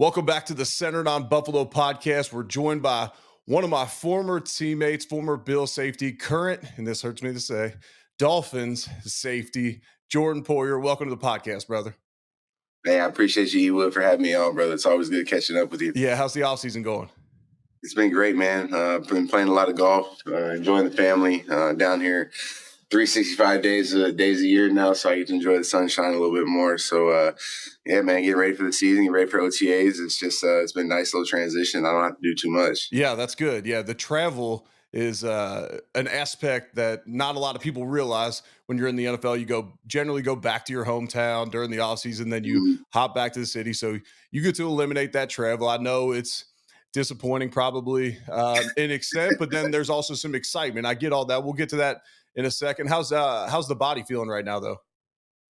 Welcome back to the Centered on Buffalo podcast. We're joined by one of my former teammates, former Bill safety, current, and this hurts me to say, Dolphins safety, Jordan Poyer. Welcome to the podcast, brother. Hey, I appreciate you, Wood, for having me on, brother. It's always good catching up with you. Yeah, how's the offseason going? It's been great, man. Been playing a lot of golf, enjoying the family down here. 365 days a year now, so I get to enjoy the sunshine a little bit more. So, yeah, man, getting ready for the season, getting ready for OTAs. It's just it's been a nice little transition. I don't have to do too much. Yeah, that's good. Yeah, the travel is an aspect that not a lot of people realize. When you're in the NFL, you generally go back to your hometown during the offseason, then you Mhm. hop back to the city. So you get to eliminate that travel. I know it's disappointing probably in extent, but then there's also some excitement. I get all that. We'll get to that in a second. How's the body feeling right now though?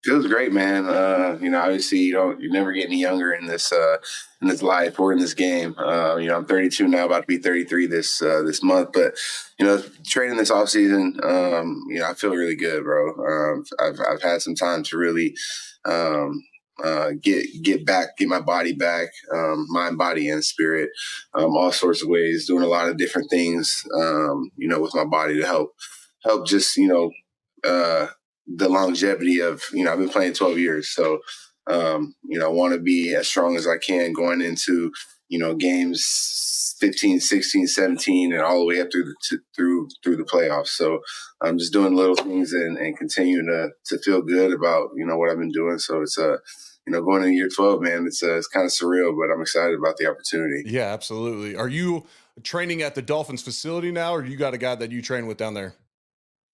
Feels great, man. Obviously you never get any younger in this life or in this game. I'm 32 now, about to be 33 this month. But training this off season, I feel really good, bro. I've had some time to really get my body back, mind, body, and spirit, all sorts of ways, doing a lot of different things, with my body to help just the longevity of, I've been playing 12 years. So, I want to be as strong as I can going into, games 15, 16, 17, and all the way up through the playoffs. So I'm just doing little things and continuing to feel good about, what I've been doing. So it's, going into year 12, man, it's kind of surreal, but I'm excited about the opportunity. Yeah, absolutely. Are you training at the Dolphins facility now, or you got a guy that you train with down there?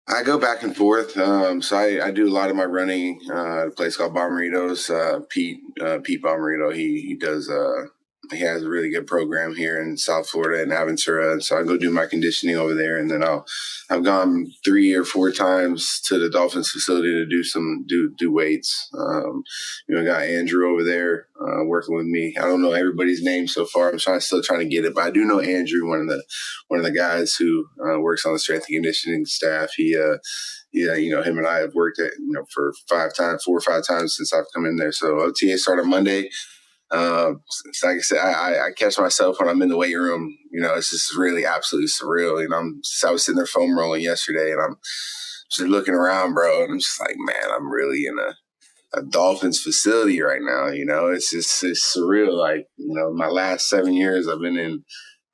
I go back and forth. So I do a lot of my running at a place called Bomeritos. Pete Bomarito, he does, he has a really good program here in South Florida in Aventura. And so I go do my conditioning over there. And then I've gone 3 or 4 times to the Dolphins facility to do weights. I got Andrew over there working with me. I don't know everybody's name so far. I'm still trying to get it, but I do know Andrew, one of the guys who works on the strength and conditioning staff. Him and I have worked at, for 4 or 5 times since I've come in there. So OTA started Monday. So like I said, I catch myself when I'm in the weight room. It's just really absolutely surreal. I was sitting there foam rolling yesterday, and I'm just looking around, bro, and I'm just like, man, I'm really in a Dolphins facility right now. It's surreal. Like, my last 7 years, I've been in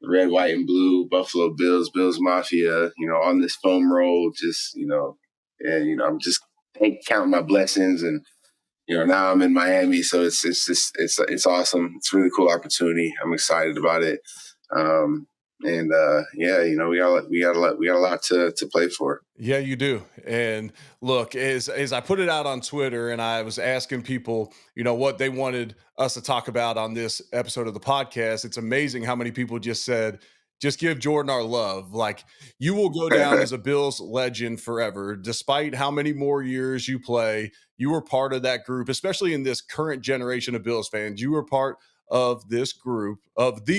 red, white, and blue, Buffalo Bills, Bills Mafia, on this foam roll, just, and, I'm just counting my blessings. And, now I'm in Miami. So it's awesome. It's a really cool opportunity. I'm excited about it. We got a lot to play for. Yeah, you do. And look, as I put it out on Twitter and I was asking people, what they wanted us to talk about on this episode of the podcast, it's amazing how many people just said, just give Jordan our love. Like, you will go down as a Bills legend forever, despite how many more years you play. You were part of that group, especially in this current generation of Bills fans. You were part of the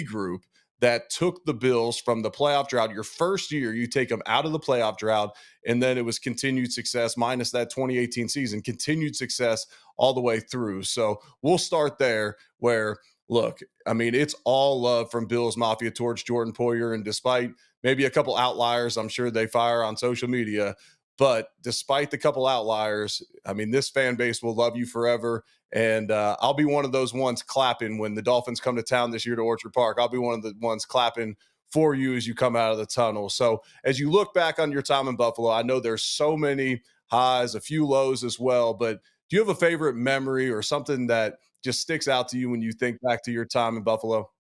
group that took the Bills from the playoff drought. Your first year, you take them out of the playoff drought, and then it was continued success minus that 2018 season, continued success all the way through. So we'll start there where, look, I mean, it's all love from Bills Mafia towards Jordan Poyer. And despite maybe a couple outliers, I'm sure they fire on social media. But despite the couple outliers, I mean, this fan base will love you forever. And I'll be one of those ones clapping when the Dolphins come to town this year to Orchard Park. I'll be one of the ones clapping for you as you come out of the tunnel. So as you look back on your time in Buffalo, I know there's so many highs, a few lows as well, but do you have a favorite memory or something that just sticks out to you when you think back to your time in Buffalo?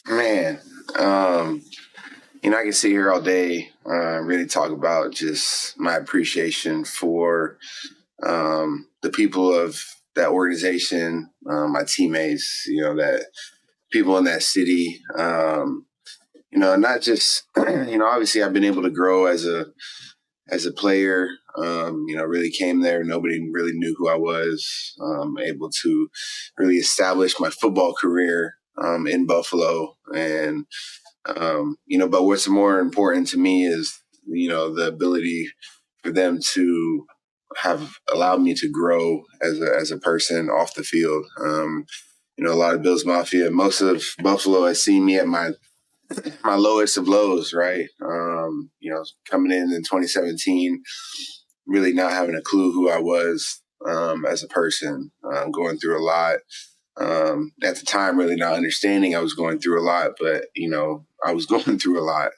Man, I can sit here all day, really talk about just my appreciation for the people of that organization, my teammates, that people in that city, not just, obviously I've been able to grow as a player, really came there. Nobody really knew who I was, able to really establish my football career in Buffalo. And, but what's more important to me is, the ability for them to have allowed me to grow as a person off the field. a lot of Bills Mafia. Most of Buffalo has seen me at my lowest of lows, right? Coming in 2017, really not having a clue who I was as a person, going through a lot. At the time, really not understanding I was going through a lot, but I was going through a lot.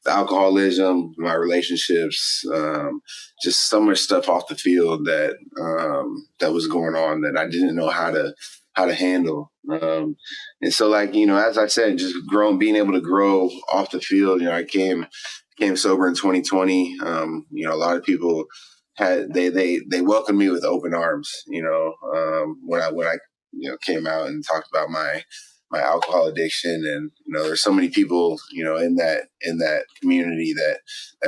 The alcoholism, my relationships, just so much stuff off the field that was going on that I didn't know how to handle. And so, as I said, just being able to grow off the field. I came sober in 2020. A lot of people they welcomed me with open arms. When I came out and talked about my alcohol addiction, and there's so many people in that community that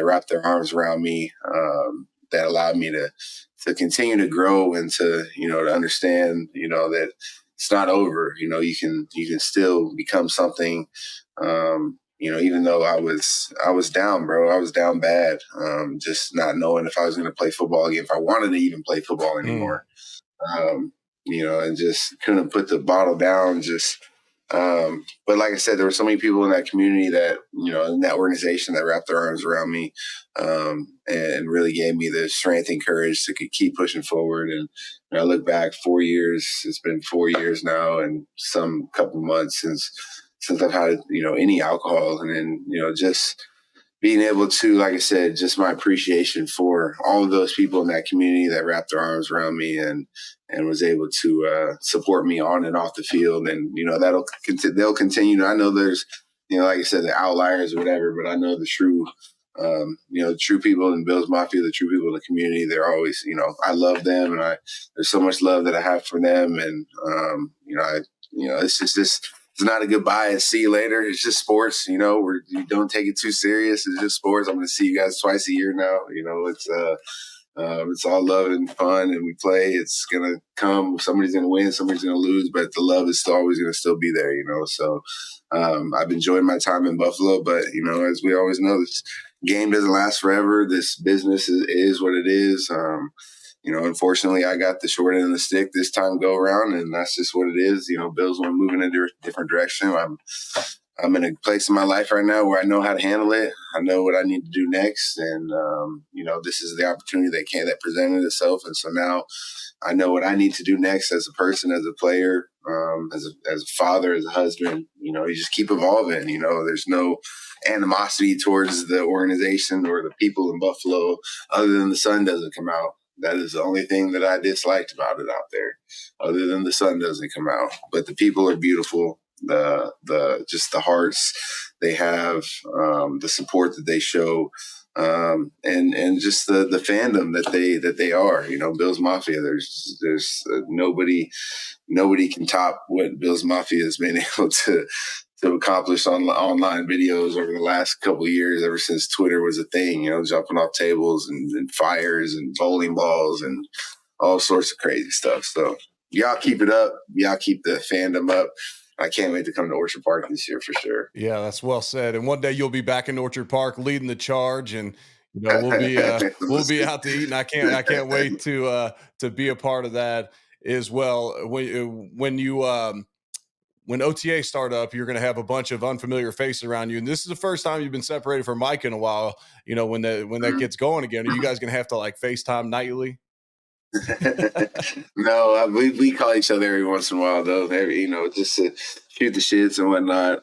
wrapped their arms around me, that allowed me to continue to grow and to understand that it's not over. You can still become something. Even though I was down, bro. I was down bad. Just not knowing if I was going to play football again, if I wanted to even play football Mm. anymore. And just couldn't put the bottle down. But like I said, there were so many people in that community that, in that organization that wrapped their arms around me, and really gave me the strength and courage to keep pushing forward. And I look back 4 years, it's been 4 years now and some couple months since I've had, any alcohol. And then, just being able to, like I said, just my appreciation for all of those people in that community that wrapped their arms around me and was able to support me on and off the field. And, they'll continue. I know there's, like I said, the outliers or whatever, but I know the true, the true people in Bills Mafia, the true people in the community, they're always, I love them, and there's so much love that I have for them. And, it's just this, it's not a goodbye and see you later. It's just sports, you don't take it too serious. It's just sports. I'm going to see you guys twice a year now. It's all love and fun, and we play. It's going to come. Somebody's going to win, somebody's going to lose, but the love is still always going to still be there, So I've enjoyed my time in Buffalo, but, as we always know, this game doesn't last forever. This business is what it is. Unfortunately, I got the short end of the stick this time go around, and that's just what it is. Bills want to move in a different direction. I'm in a place in my life right now where I know how to handle it. I know what I need to do next, and this is the opportunity that presented itself, and so now I know what I need to do next as a person, as a player, as a father, as a husband. You just keep evolving. There's no animosity towards the organization or the people in Buffalo, other than the sun doesn't come out. That is the only thing that I disliked about it out there, other than the sun doesn't come out. But the people are beautiful. Just the hearts they have, the support that they show, and just the fandom that they are. Bills Mafia. There's nobody can top what Bills Mafia has been able to accomplish on online videos over the last couple of years, ever since Twitter was a thing, jumping off tables and fires and bowling balls and all sorts of crazy stuff. So y'all keep it up. Y'all keep the fandom up. I can't wait to come to Orchard Park this year for sure. Yeah, that's well said. And one day you'll be back in Orchard Park leading the charge, and we'll be out to eat. And I can't wait to be a part of that as well. When OTA start up, you're going to have a bunch of unfamiliar faces around you, and this is the first time you've been separated from Mike in a while. When that gets going again, are you guys going to have to like FaceTime nightly? No, we call each other every once in a while though. Just to shoot the shits and whatnot.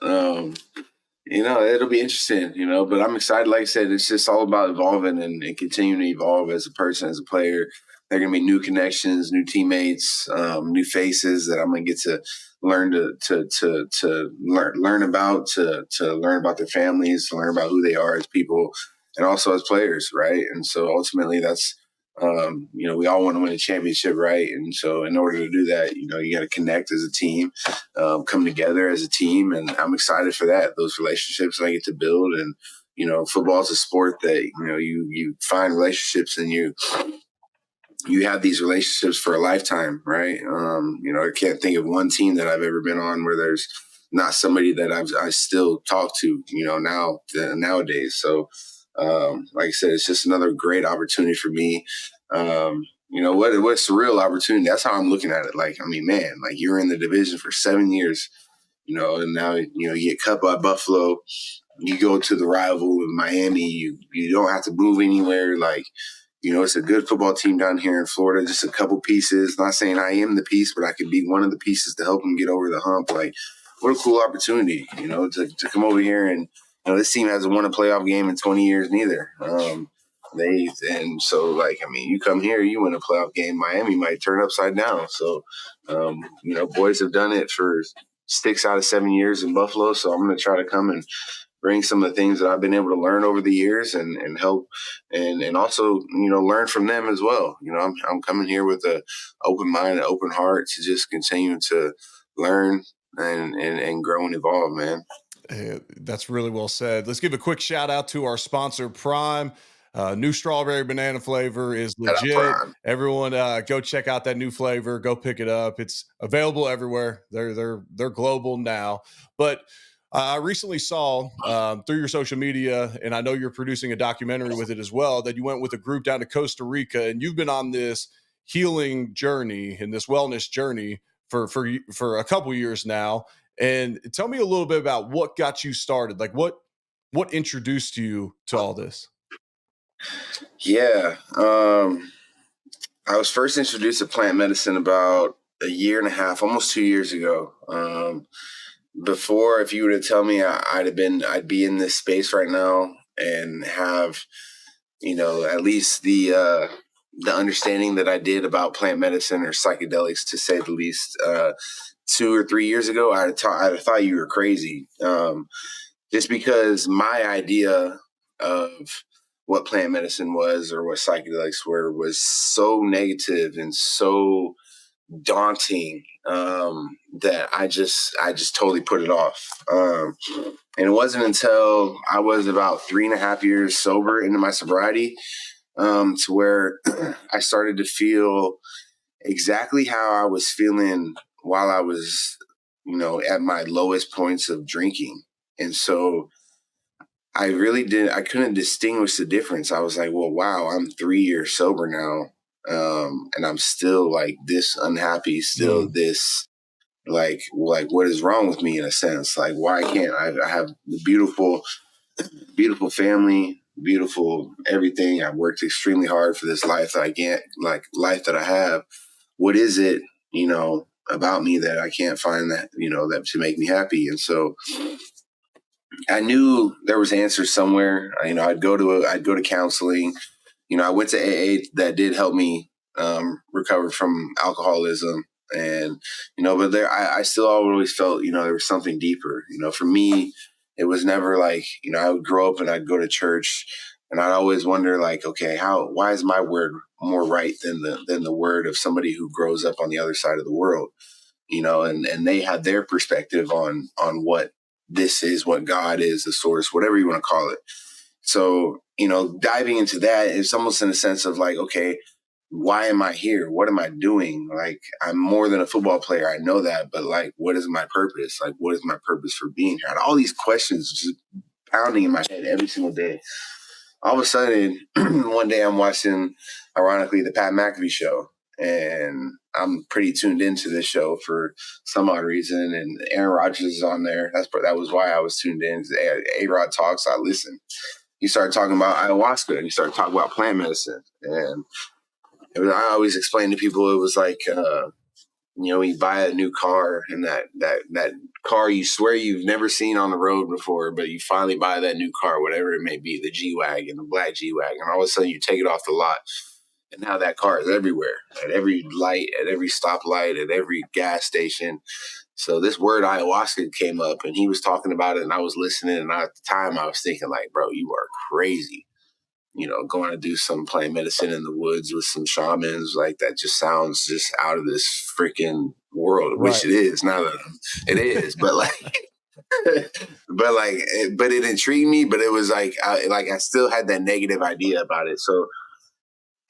It'll be interesting. But I'm excited. Like I said, it's just all about evolving and continuing to evolve as a person, as a player. There are going to be new connections, new teammates, new faces that I'm going to get to learn to learn about, to learn about their families, to learn about who they are as people, and also as players, right? And so ultimately, that's we all want to win a championship, right? And so in order to do that, you got to connect as a team, come together as a team, and I'm excited for that. Those relationships I get to build, and football is a sport that you find relationships, and you have these relationships for a lifetime, right? I can't think of one team that I've ever been on where there's not somebody that I still talk to, nowadays. So, like I said, it's just another great opportunity for me. what a surreal opportunity. That's how I'm looking at it. Like, I mean, man, like you're in the division for 7 years, and now, you get cut by Buffalo. You go to the rival in Miami. You don't have to move anywhere. Like, it's a good football team down here in Florida. Just a couple pieces. Not saying I am the piece, but I could be one of the pieces to help them get over the hump. Like, what a cool opportunity, to come over here. And this team hasn't won a playoff game in 20 years neither. And so, like, I mean, you come here, you win a playoff game, Miami might turn upside down. So, boys have done it for 6 out of 7 years in Buffalo. So I'm going to try to come and bring some of the things that I've been able to learn over the years and help and also, learn from them as well. I'm coming here with a open mind and open heart to just continue to learn and grow and evolve, man. That's really well said. Let's give a quick shout out to our sponsor, Prime. New strawberry banana flavor is Shout out legit. Prime. Everyone, go check out that new flavor. Go pick it up. It's available everywhere. They're global now. But I recently saw through your social media, and I know you're producing a documentary with it as well, that you went with a group down to Costa Rica, and you've been on this healing journey and this wellness journey for a couple years now. And tell me a little bit about what got you started. Like what introduced you to all this? Yeah. I was first introduced to plant medicine about a year and a half, almost 2 years ago. Before, if you were to tell me, I'd be in this space right now and have, at least the understanding that I did about plant medicine or psychedelics, to say the least. 2 or 3 years ago, I'd have thought you were crazy. Just because my idea of what plant medicine was or what psychedelics were was so negative and so daunting, that I just totally put it off. And it wasn't until I was about 3.5 years sober into my sobriety, to where I started to feel exactly how I was feeling while I was, at my lowest points of drinking. And so I couldn't distinguish the difference. I was like, well, wow, I'm 3 years sober now. And I'm still like this unhappy, still Mm, this, like what is wrong with me, in a sense? Like, why can't I have the beautiful family, beautiful everything. I worked extremely hard for this life that I can't, like, life that I have. What is it, about me that I can't find that, that to make me happy? And so I knew there was answers somewhere. I'd go to counseling. I went to AA. That did help me recover from alcoholism, and but there, I still always felt, there was something deeper. For me, it was never like, I would grow up and I'd go to church, and I'd always wonder, like, okay, why is my word more right than the word of somebody who grows up on the other side of the world? And they had their perspective on what this is, what God is, the source, whatever you want to call it. So, diving into that is almost in a sense of like, okay, why am I here? What am I doing? Like, I'm more than a football player. I know that, but like, what is my purpose? Like, what is my purpose for being here? And all these questions just pounding in my head every single day. All of a sudden, one day I'm watching, ironically, the Pat McAfee show, and I'm pretty tuned into this show for some odd reason. And Aaron Rodgers is on there. That was why I was tuned in. A-Rod talks, I listen. He started talking about ayahuasca, and he started talking about plant medicine. And I always explain to people, it was like, you buy a new car, and that car you swear you've never seen on the road before, but you finally buy that new car, whatever it may be, the G-Wagon, the black G-Wagon, and all of a sudden you take it off the lot, and now that car is everywhere, at every light, at every stoplight, at every gas station. So this word ayahuasca came up, and he was talking about it, and I was listening, and at the time I was thinking, like, bro, you are crazy. Going to do some plant medicine in the woods with some shamans, like, that just sounds just out of this freaking world, which right. it is. Now that it is, but like, but it intrigued me. But it was like, I still had that negative idea about it. So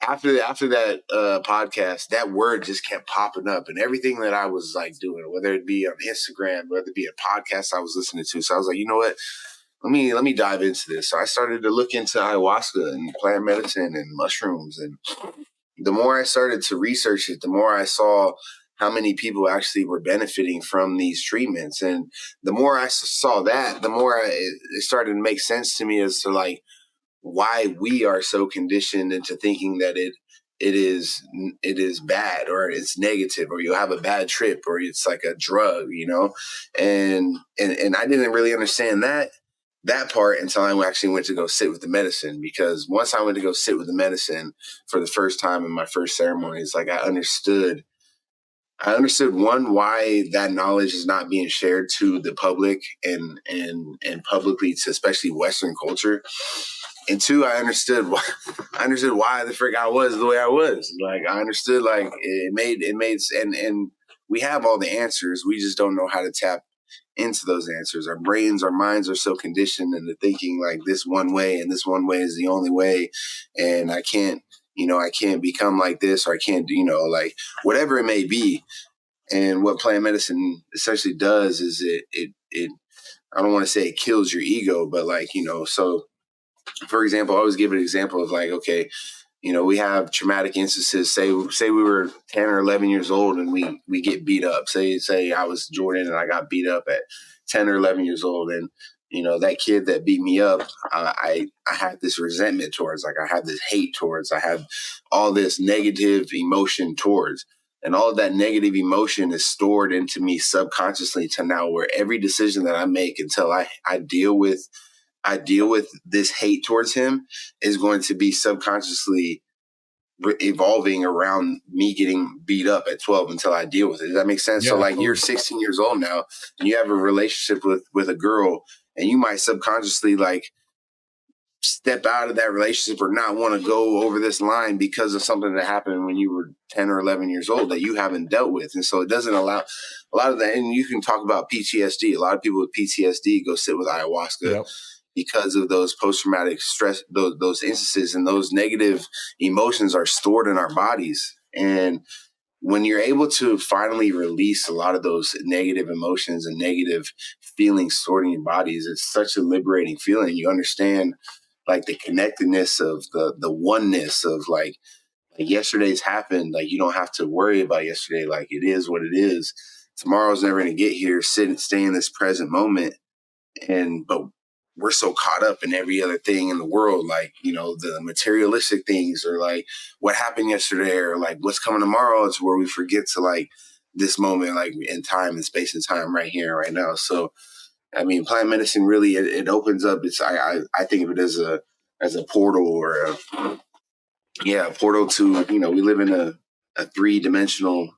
after that podcast, that word just kept popping up, and everything that I was like doing, whether it be on Instagram, whether it be a podcast I was listening to. So I was like, you know what? Let me dive into this. So I started to look into ayahuasca and plant medicine and mushrooms, and the more I started to research it, the more I saw how many people actually were benefiting from these treatments. And the more I saw that, the more it started to make sense to me as to like why we are so conditioned into thinking that it is bad or it's negative or you'll have a bad trip or it's like a drug, you know? And I didn't really understand that part until I actually went to go sit with the medicine, because once I went to go sit with the medicine for the first time in my first ceremony, it's like I understood one, why that knowledge is not being shared to the public and publicly to especially Western culture. And two, I understood why the frick I was the way I was. Like I understood like and we have all the answers. We just don't know how to tap into those answers. Our brains, our minds are so conditioned into thinking like this one way and this one way is the only way. And I can't become like this, or I can't, like whatever it may be. And what plant medicine essentially does is it I don't want to say it kills your ego, but like, so for example, I always give an example of like, okay, we have traumatic instances. Say we were 10 or 11 years old and we get beat up. Say I was Jordan and I got beat up at 10 or 11 years old, and that kid that beat me up, I had this resentment towards, like I had this hate towards, I had all this negative emotion towards, and all of that negative emotion is stored into me subconsciously to now where every decision that I make until I deal with this hate towards him is going to be subconsciously evolving around me getting beat up at 12 until I deal with it. Does that make sense? Yeah, So like totally. you're 16 years old now and you have a relationship with a girl, and you might subconsciously like step out of that relationship or not want to go over this line because of something that happened when you were 10 or 11 years old that you haven't dealt with. And so it doesn't allow a lot of that. And you can talk about PTSD. A lot of people with PTSD go sit with ayahuasca Yep. because of those post-traumatic stress, those instances, and those negative emotions are stored in our bodies. And when you're able to finally release a lot of those negative emotions and negative feelings stored in your bodies, it's such a liberating feeling. You understand like the connectedness of the oneness of like yesterday's happened. Like you don't have to worry about yesterday. Like it is what it is. Tomorrow's never going to get here. Stay in this present moment. But we're so caught up in every other thing in the world, like, the materialistic things, or like what happened yesterday, or like what's coming tomorrow. It's where we forget to like this moment, like in time and space and time right here, right now. So, I mean, plant medicine really, it opens up. I think of it as a portal or a portal to, we live in a three-dimensional,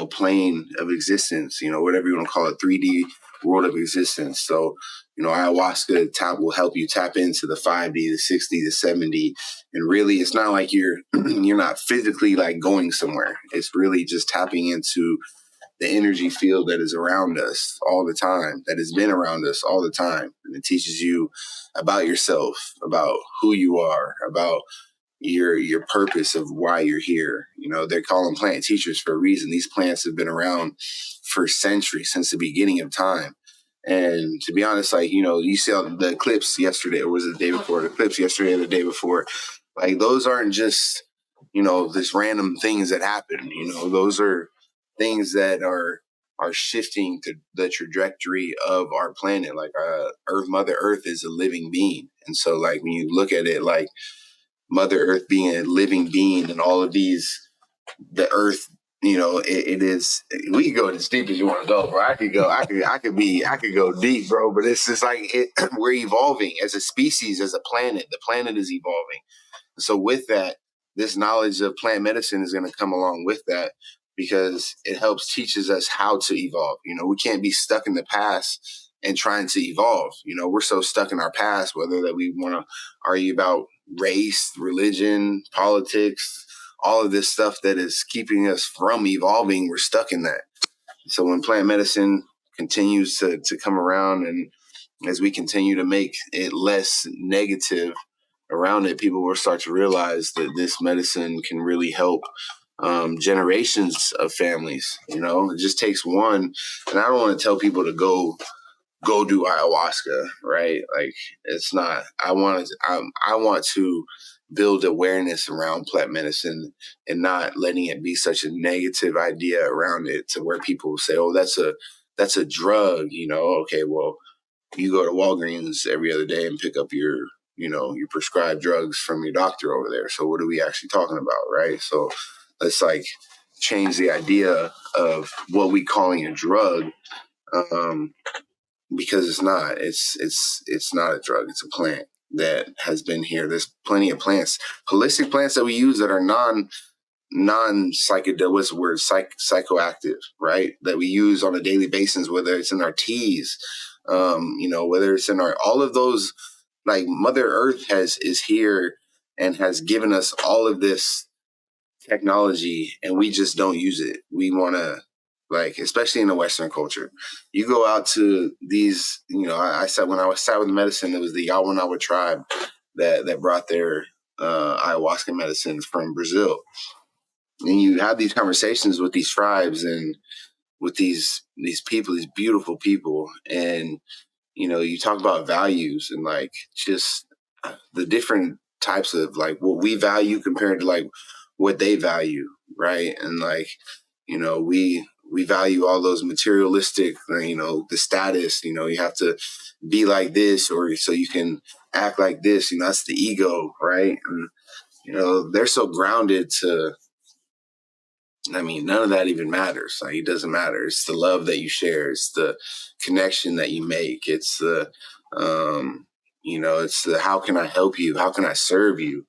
plane of existence, whatever you want to call it, 3D world of existence. So, ayahuasca will help you tap into the 5D, the 60, the 70. And really, it's not like you're not physically like going somewhere. It's really just tapping into the energy field that is around us all the time, that has been around us all the time. And it teaches you about yourself, about who you are, about your purpose of why you're here. They call them plant teachers for a reason. These plants have been around for centuries, since the beginning of time. And to be honest, like, you see the eclipse yesterday, or was it the day before? The eclipse yesterday or the day before. Like, those aren't just, this random things that happen. Those are things that are shifting to the trajectory of our planet. Like, Mother Earth is a living being. And so, like, when you look at it, like, Mother Earth being a living being, and all of these, the Earth, it is. We can go as deep as you want to go, bro. I could go deep, bro. But it's just like we're evolving as a species, as a planet. The planet is evolving. So with that, this knowledge of plant medicine is going to come along with that, because it helps teaches us how to evolve. We can't be stuck in the past and trying to evolve. We're so stuck in our past, whether that we want to argue about race, religion, politics, all of this stuff that is keeping us from evolving. We're stuck in that. So when plant medicine continues to come around, and as we continue to make it less negative around it, people will start to realize that this medicine can really help generations of families. It just takes one. And I don't want to tell people to go do ayahuasca, right? Like, it's not. I want to build awareness around plant medicine and not letting it be such a negative idea around it to where people say, oh, that's a drug, okay, well, you go to Walgreens every other day and pick up your prescribed drugs from your doctor over there. So what are we actually talking about, right? So let's like change the idea of what we calling a drug, um, because it's not. It's not a drug. It's a plant that has been here. There's plenty of plants, holistic plants that we use that are non-psychedelic, what's the word, psychoactive, right? That we use on a daily basis, whether it's in our teas, whether it's in all of those, like Mother Earth is here and has given us all of this technology, and we just don't use it. We want to, like, especially in the Western culture, you go out to these, I said, when I was sat with medicine, it was the Yawanawa tribe that brought their ayahuasca medicines from Brazil. And you have these conversations with these tribes and with these people, these beautiful people, and you talk about values and like just the different types of like what we value compared to like what they value, right? And like we value all those materialistic, the status, you have to be like this or so you can act like this, that's the ego, right? And they're so grounded to, I mean, none of that even matters. Like, it doesn't matter. It's the love that you share. It's the connection that you make. It's the, it's the, how can I help you? How can I serve you?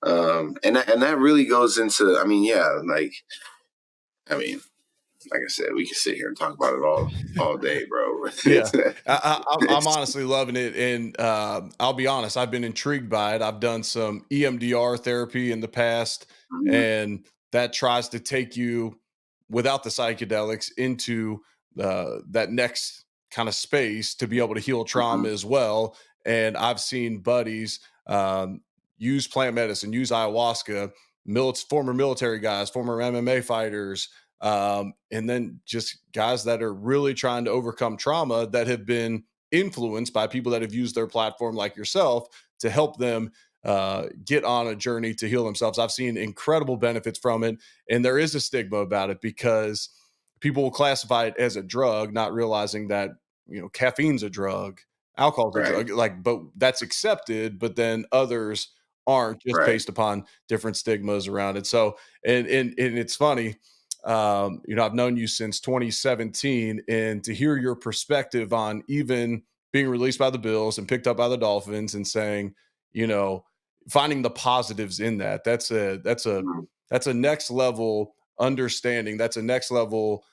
And that really goes into, I mean, yeah, like I said, we can sit here and talk about it all day, bro. Yeah, I'm It's- honestly loving it, and I'll be honest, I've been intrigued by it. I've done some EMDR therapy in the past, and that tries to take you without the psychedelics into that next kind of space to be able to heal trauma as well. And I've seen buddies use plant medicine, use ayahuasca, former military guys, former MMA fighters, and then just guys that are really trying to overcome trauma that have been influenced by people that have used their platform like yourself to help them get on a journey to heal themselves. I've seen incredible benefits from it, and there is a stigma about it because people will classify it as a drug, not realizing that caffeine's a drug, alcohol's a right, drug, like, but that's accepted, but then others aren't, just right. based upon different stigmas around it. So, and it's funny, I've known you since 2017, and to hear your perspective on even being released by the Bills and picked up by the Dolphins and saying, you know, finding the positives in that, Mhm. that's a next level understanding. That's a next level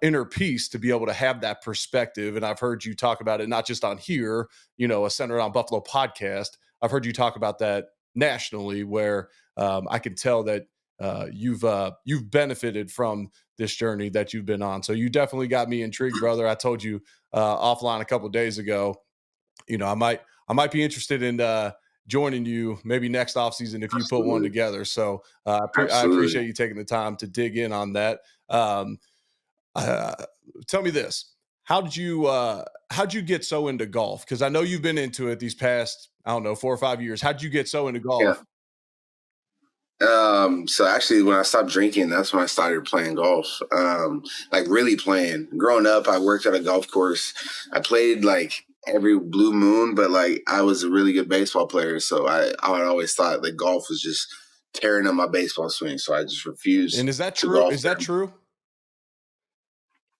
inner peace to be able to have that perspective. And I've heard you talk about it, not just on here, a Centered on Buffalo podcast. I've heard you talk about that nationally, where I can tell that you've benefited from this journey that you've been on. So you definitely got me intrigued, brother. I told you offline a couple of days ago, I might be interested in joining you maybe next offseason if you put one Absolutely. together. So I Absolutely. appreciate you taking the time to dig in on that. Um, uh, Tell me this: how'd you get so into golf? Because I know you've been into it these past, I don't know, 4 or 5 years. How'd you get so into Yeah. golf? So actually, when I stopped drinking, that's when I started playing golf. Like really playing. Growing up, I worked at a golf course. I played like every blue moon, but like I was a really good baseball player, so I would always thought that golf was just tearing up my baseball swing. So I just refused And is that to true? golf Is that there. true?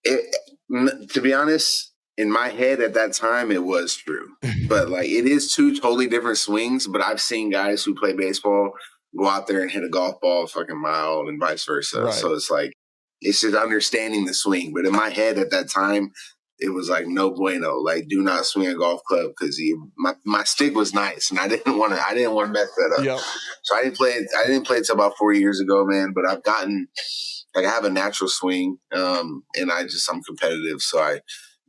To be honest, in my head at that time, it was true. But like, it is two totally different swings. But I've seen guys who play baseball go out there and hit a golf ball a fucking mile and vice versa. Right. So it's like, it's just understanding the swing. But in my head at that time, it was like no bueno. Like, do not swing a golf club because my stick was nice and I didn't want to mess that up. Yep. So I didn't play until about 4 years ago, man. But I've gotten like I have a natural swing, and I'm competitive, so I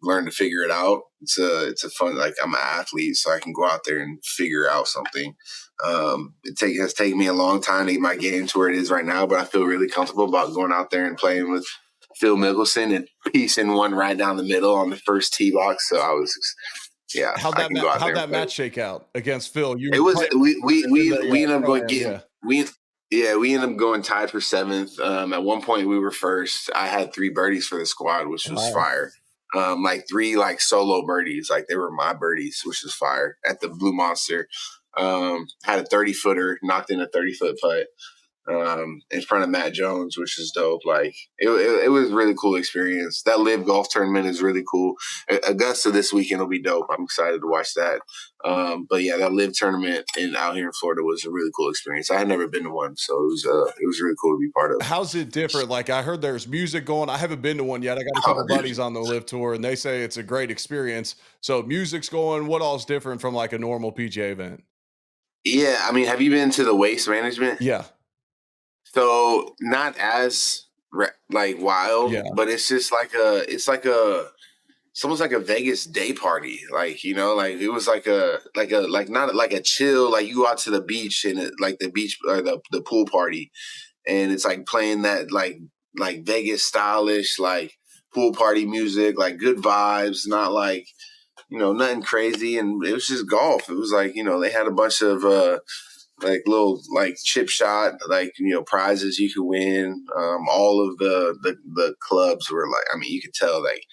learned to figure it out. It's a fun, like I'm an athlete, so I can go out there and figure out something. It has taken me a long time to get my game to where it is right now, but I feel really comfortable about going out there and playing with Phil Mickelson and piecing one right down the middle on the first tee box. So yeah, I can go out how'd there and that play. match shake out against Phil? You It were was playing in the we ended up going pro-am, getting yeah. we ended up going tied for seventh. At one point we were first. I had 3 birdies for the squad, which was Wow. fire. Like 3 like solo birdies, like they were my birdies, which was fire at the Blue Monster. Had a 30-footer, knocked in a 30-foot putt in front of Matt Jones, which is dope. Like it was a really cool experience. That live golf tournament is really cool. Augusta this weekend will be dope. I'm excited to watch that. But yeah, that live tournament out here in Florida was a really cool experience. I had never been to one, so it was really cool to be part of. How's it different? Like, I heard there's music going. I haven't been to one yet. I got a couple Oh, dude. buddies on the live tour, and they say it's a great experience. So music's going. What all's different from like a normal PGA event? Yeah, I mean, have you been to the waste management? Yeah. So not as like wild, Yeah. but it's just like it's almost like a Vegas day party. Like, like it was like not like a chill, like you go out to the beach and like the beach or the pool party and it's like playing that like Vegas stylish, like pool party music, like good vibes, not like, nothing crazy. And it was just golf. It was like, they had a bunch of like little like chip shot, like, prizes you could win. All of the clubs were like, I mean, you could tell like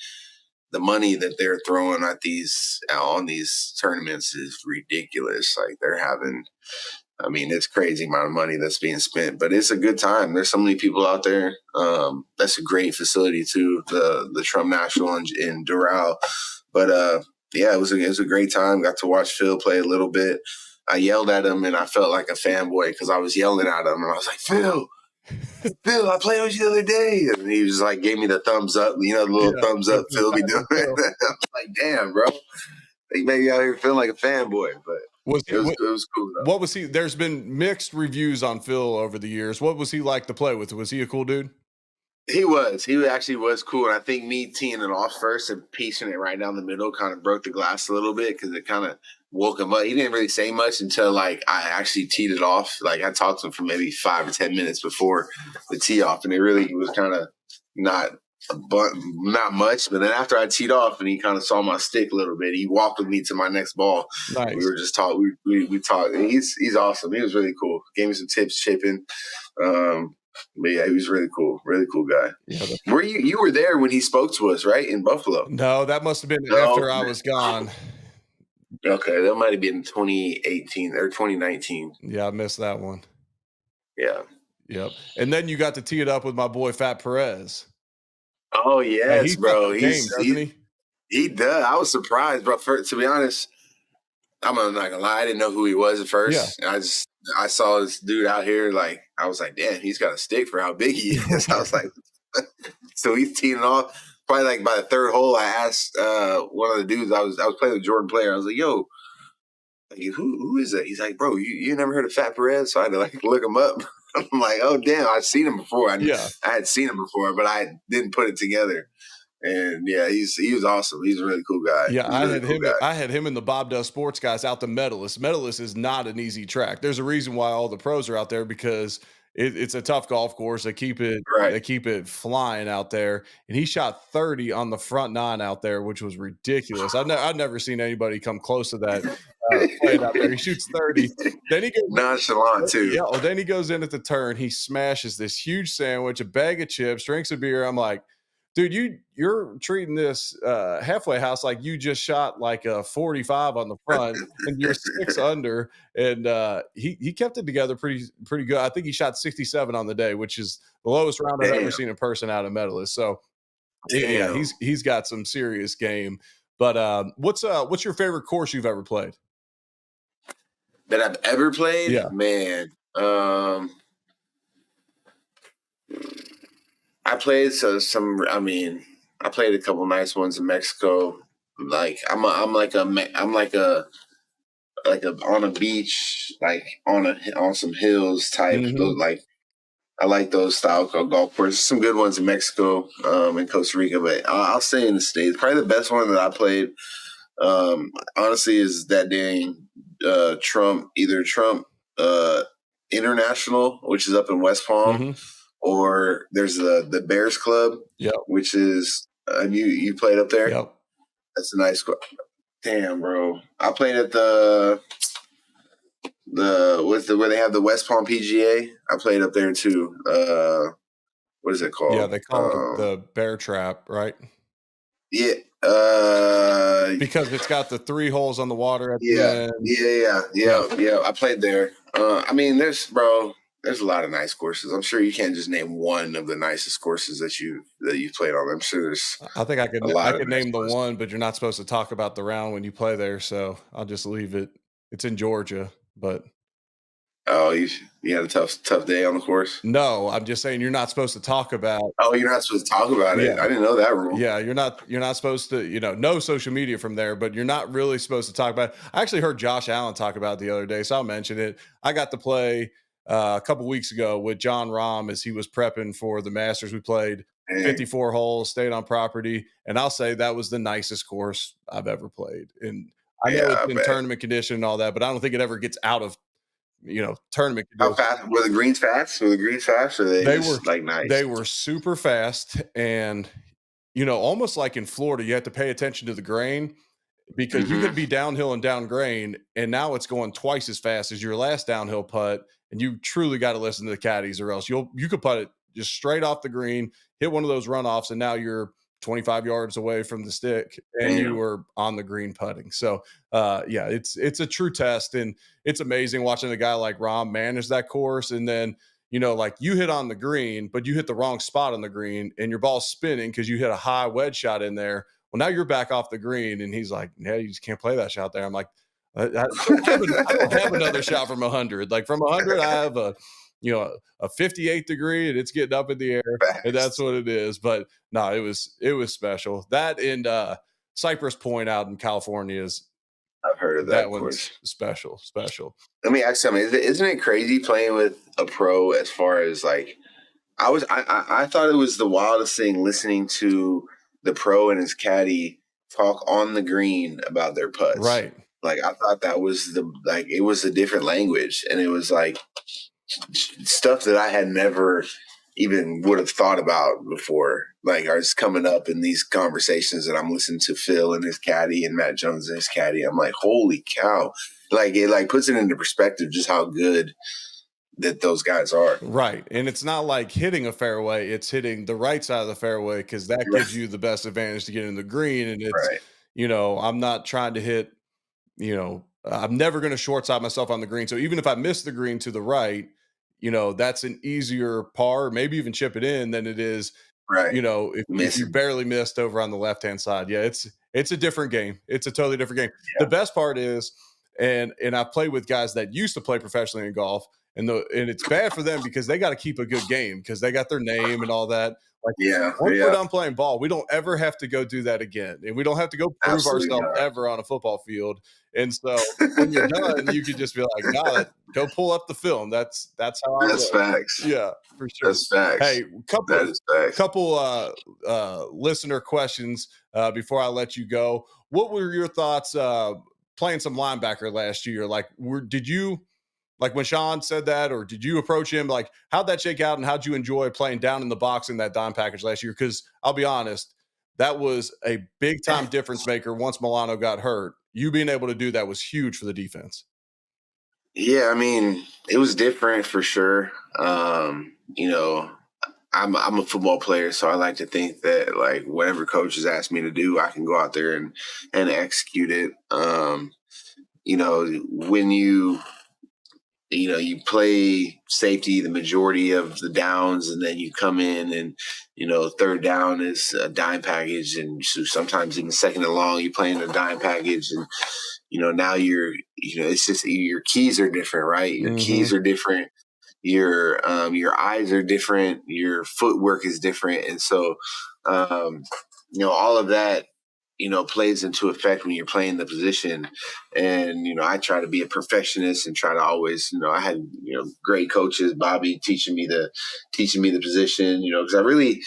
the money that they're throwing at these on these tournaments is ridiculous. Like they're having, I mean, it's crazy amount of money that's being spent, but it's a good time. There's so many people out there. That's a great facility too, the Trump National in Doral. But yeah, it was a great time. Got to watch Phil play a little bit. I yelled at him and I felt like a fanboy because I was yelling at him and I was like, Phil, I played with you the other day. And he was like, gave me the thumbs up, the little Yeah. thumbs up Phil be doing. Phil. I'm like, damn, bro. They made me out here feeling like a fanboy, but Was it he, was what, it was cool though. what was he? There's been mixed reviews on Phil over the years. What was he like to play with? Was he a cool dude? He was. He actually was cool. And I think me teeing it off first and piecing it right down the middle kind of broke the glass a little bit because it kind of woke him up. He didn't really say much until like I actually teed it off. Like I talked to him for maybe 5 or 10 minutes before the tee off, and it really was kind of not not much. But then after I teed off and he kind of saw my stick a little bit, he walked with me to my next ball. We Nice. were just talking. We talked. And he's awesome. He was really cool. Gave me some tips chipping. But yeah, he was really cool guy. Yeah. Were you were there when he spoke to us, right, in Buffalo? No, that must have been No. after I was gone. Okay, that might have been 2018 or 2019. Yeah, I missed that one. Yeah. Yep. And then you got to tee it up with my boy Fat Perez. Oh Hey, yes, he's got bro. the game, doesn't he? He does. I was surprised, bro. To be honest, I'm not gonna lie. I didn't know who he was at first. Yeah. I saw this dude out here. Like I was like, damn, he's got a stick for how big he is. I was like, so he's teeing off. Probably like by the third hole, I asked one of the dudes. I was playing with Jordan Player. I was like, yo, like, who is that? He's like, bro, you never heard of Fat Perez? So I had to like look him up. I'm like, oh damn, I've seen him before. Yeah. I had seen him before, but I didn't put it together. And yeah, he was awesome. He's a really cool guy. Yeah, He's a really cool guy. I had him and the Bob Does Sports guys out to Medalist. Medalist is not an easy track. There's a reason why all the pros are out there because it's a tough golf course. Right. They keep it flying out there. And he shot 30 on the front nine out there, which was ridiculous. I've never seen anybody come close to that playing out there. He shoots 30. Then he goes nonchalant too. Yeah. Well, then he goes in at the turn. He smashes this huge sandwich, a bag of chips, drinks a beer. I'm like, dude, you're treating this halfway house like you just shot like a 45 on the front and you're 6 under. And he kept it together pretty good. I think he shot 67 on the day, which is the lowest round I've ever seen in person out of Medalist. So yeah, he's got some serious game. But what's your favorite course you've ever played? That I've ever played? Yeah. Man. I played I played a couple nice ones in Mexico. Like I'm like a on a beach, like on some hills type. Mhm. Like I like those style golf courses. Some good ones in Mexico, and Costa Rica, but I'll say in the States, probably the best one that I played, honestly, is that dang either Trump International, which is up in West Palm, Mhm. or there's the Bears Club, Yep. which is you played up there. Yep. That's a nice. Damn, bro. I played at where they have the West Palm PGA. I played up there too. What is it Yeah, called? they call it the bear trap, right? Yeah. Because it's got the 3 holes on the water at the Yeah. end. Yeah. Yeah. I played there. There's a lot of nice courses. I'm sure you can't just name one of the nicest courses that you've played on. I'm sure there's I think a I lot of could nice name the ones. one, but you're not supposed to talk about the round when you play there, so I'll just leave it. It's in Georgia, but Oh, you had a tough day on the course. no, I'm just saying you're not supposed to talk about. Oh, you're not supposed to talk about Yeah. it. I didn't know that rule. Yeah, you're not supposed to, no social media from there, but you're not really supposed to talk about it. I actually heard Josh Allen talk about it the other day, so I'll mention it. I got to play a couple weeks ago with John Rahm as he was prepping for the Masters. We played Dang. 54 holes, stayed on property, and I'll say that was the nicest course I've ever played. And I know Yeah, it's I in bet. tournament condition and all that, but I don't think it ever gets out of, tournament How condition. fast were the greens fast? Were the greens fast, or are they They were just like nice? they were super fast and almost like in Florida, you have to pay attention to the grain because you Mm-hmm. could be downhill and down grain, and now it's going twice as fast as your last downhill putt. And you truly got to listen to the caddies, or else you could putt it just straight off the green, hit one of those runoffs, and now you're 25 yards away from the stick, and you Damn. were on the green putting. So, yeah, it's a true test, and it's amazing watching a guy like Rom manage that course, and then like you hit on the green, but you hit the wrong spot on the green, and your ball's spinning because you hit a high wedge shot in there. Well, now you're back off the green, and he's like, "Yeah, you just can't play that shot there." I'm like, I don't have another shot from 100. Like from 100, I have a 58th degree, and it's getting up in the air, and that's Fast. what it is. But no, it was special. That and Cypress Point out in California is I've heard of that that one's course. special, special. Let me ask something. Isn't it crazy playing with a pro as far as like I thought it was the wildest thing listening to the pro and his caddy talk on the green about their putts. Right. Like I thought that was it was a different language, and it was like stuff that I had never even would have thought about before. Like are just coming up in these conversations that I'm listening to Phil and his caddy and Matt Jones and his caddy. I'm like, holy cow! Like it like puts it into perspective just how good that those guys are. Right. And it's not like hitting a fairway, it's hitting the right side of the fairway because that gives you the best advantage to get in the green. And it's, Right. I'm not trying to hit, I'm never going to short side myself on the green. So even if I miss the green to the right, that's an easier par, maybe even chip it in than it is, Right. if you Missing. barely missed over on the left hand side. Yeah, it's a different game. It's a totally different game. The best part is, and I've played with guys that used to play professionally in golf, and it's bad for them because they got to keep a good game because they got their name and all that. Like Yeah. once we're Yeah. done playing ball, we don't ever have to go do that again, and we don't have to go prove Absolutely ourselves not. ever on a football field. And so when you're done, you could just be like, "No, go pull up the film." That's how I That's roll. facts. Yeah, for sure. That's facts. Hey, couple That is facts. couple listener questions before I let you go. What were your thoughts playing some linebacker last year? Like, did you like when Sean said that, or did you approach him? Like, how'd that shake out, and how'd you enjoy playing down in the box in that dime package last year? Because I'll be honest, that was a big time difference maker. Once Milano got hurt, you being able to do that was huge for the defense. Yeah, I mean, it was different for sure. I'm a football player, so I like to think that like whatever coaches ask me to do, I can go out there and execute it. When you play safety the majority of the downs, and then you come in and third down is a dime package, and so sometimes even second and long you play in a dime package, and now it's just your keys are different, right? Your Mm-hmm. keys are different. Your eyes are different. Your footwork is different, and so all of that plays into effect when you're playing the position. And I try to be a perfectionist and try to always I had great coaches, Bobby teaching me the position, because I really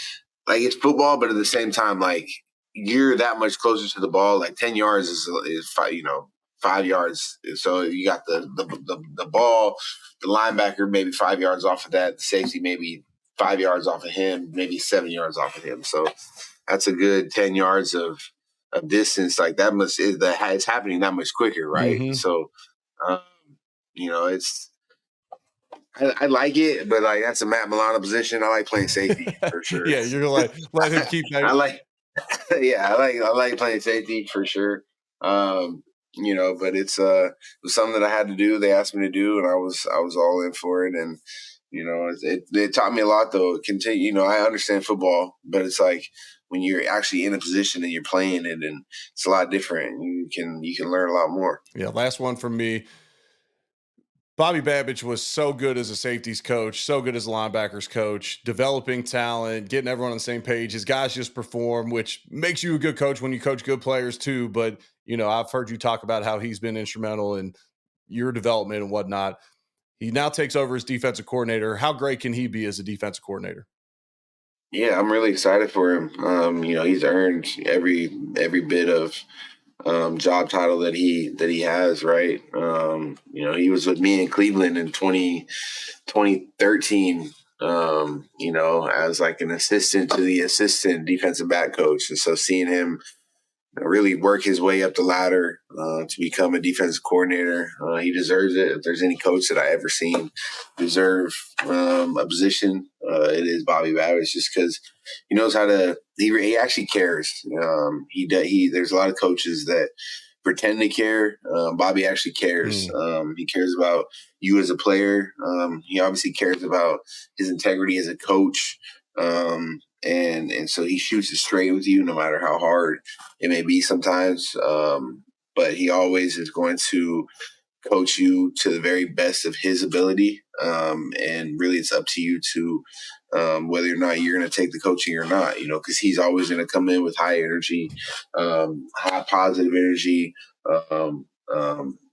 like it's football, but at the same time like you're that much closer to the ball. Like 10 yards is 5 yards. So you got the ball, the linebacker maybe 5 yards off of that, the safety maybe 5 yards off of him, maybe 7 yards off of him. So that's a good 10 yards of of distance, like that must is the it's happening that much quicker, right? Hmm. So, um, it's I like it, but like that's a Matt Milano position. I like playing safety for sure. Yeah, you're gonna let him keep that. I like yeah, I like playing safety for sure. Um, but it was something that I had to do. They asked me to do, and I was all in for it. And it taught me a lot though. Continue, I understand football, but it's like when you're actually in a position and you're playing it, and it's a lot different. You can learn a lot more. Yeah, last one from me. Bobby Babbage was so good as a safeties coach, so good as a linebackers coach, developing talent, getting everyone on the same page. His guys just perform, which makes you a good coach when you coach good players too. But, I've heard you talk about how he's been instrumental in your development and whatnot. He now takes over as defensive coordinator. How great can he be as a defensive coordinator? Yeah, I'm really excited for him. He's earned every bit of job title that he has, right? He was with me in Cleveland in 2013, as like an assistant to the assistant defensive back coach. And so seeing him really work his way up the ladder to become a defensive coordinator, he deserves it. If there's any coach that I ever seen deserve a position, it is Bobby Babbage, just because he knows how to. He actually cares. There's a lot of coaches that pretend to care. Bobby actually cares. Mm. He cares about you as a player. He obviously cares about his integrity as a coach. And so he shoots it straight with you, no matter how hard it may be sometimes. But he always is going to coach you to the very best of his ability. And really, it's up to you to whether or not you're going to take the coaching or not, because he's always going to come in with high energy, high positive energy,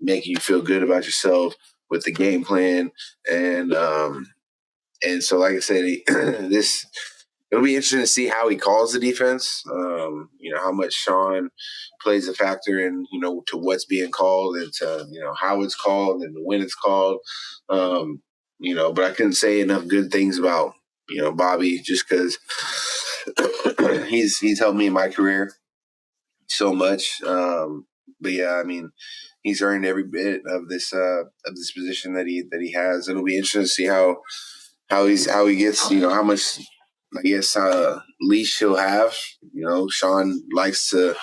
making you feel good about yourself with the game plan. And so, like I said, it'll be interesting to see how he calls the defense. How much Sean plays a factor in, to what's being called and to, how it's called and when it's called. But I couldn't say enough good things about, Bobby, just because he's helped me in my career so much. But yeah, I mean, he's earned every bit of this position that he has. It'll be interesting to see how he gets, how much, I guess, leash he'll have. Sean likes to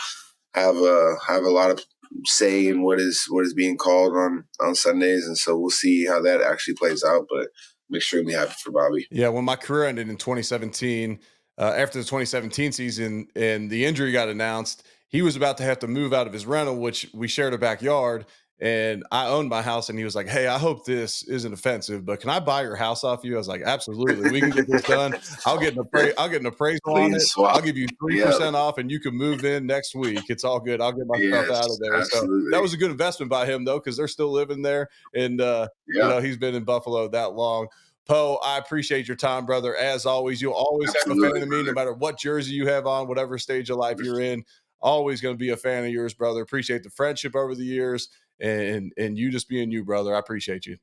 have a lot of say in what is being called on Sundays, and so we'll see how that actually plays out. But I'm extremely happy for Bobby. Yeah, when my career ended in 2017, after the 2017 season and the injury got announced, he was about to have to move out of his rental, which we shared a backyard. And I owned my house, and he was like, "Hey, I hope this isn't offensive, but can I buy your house off you?" I was like, "Absolutely, we can get this done. I'll get an appraisal on Clean it. swap. I'll give you three Yeah. percent off, and you can move in next week. It's all good. I'll get my stuff Yes. out of there." So that Absolutely. was a good investment by him, though, because they're still living there, and Yeah. he's been in Buffalo that long. Poe, I appreciate your time, brother. As always, you'll always have a fan Absolutely, of me, no brother. matter what jersey you have on, whatever stage of life you're in. Always going to be a fan of yours, brother. Appreciate the friendship over the years, and you just being you, brother. I appreciate you.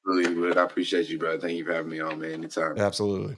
Really would. I appreciate you, brother. Thank you for having me on, man. Anytime. Absolutely.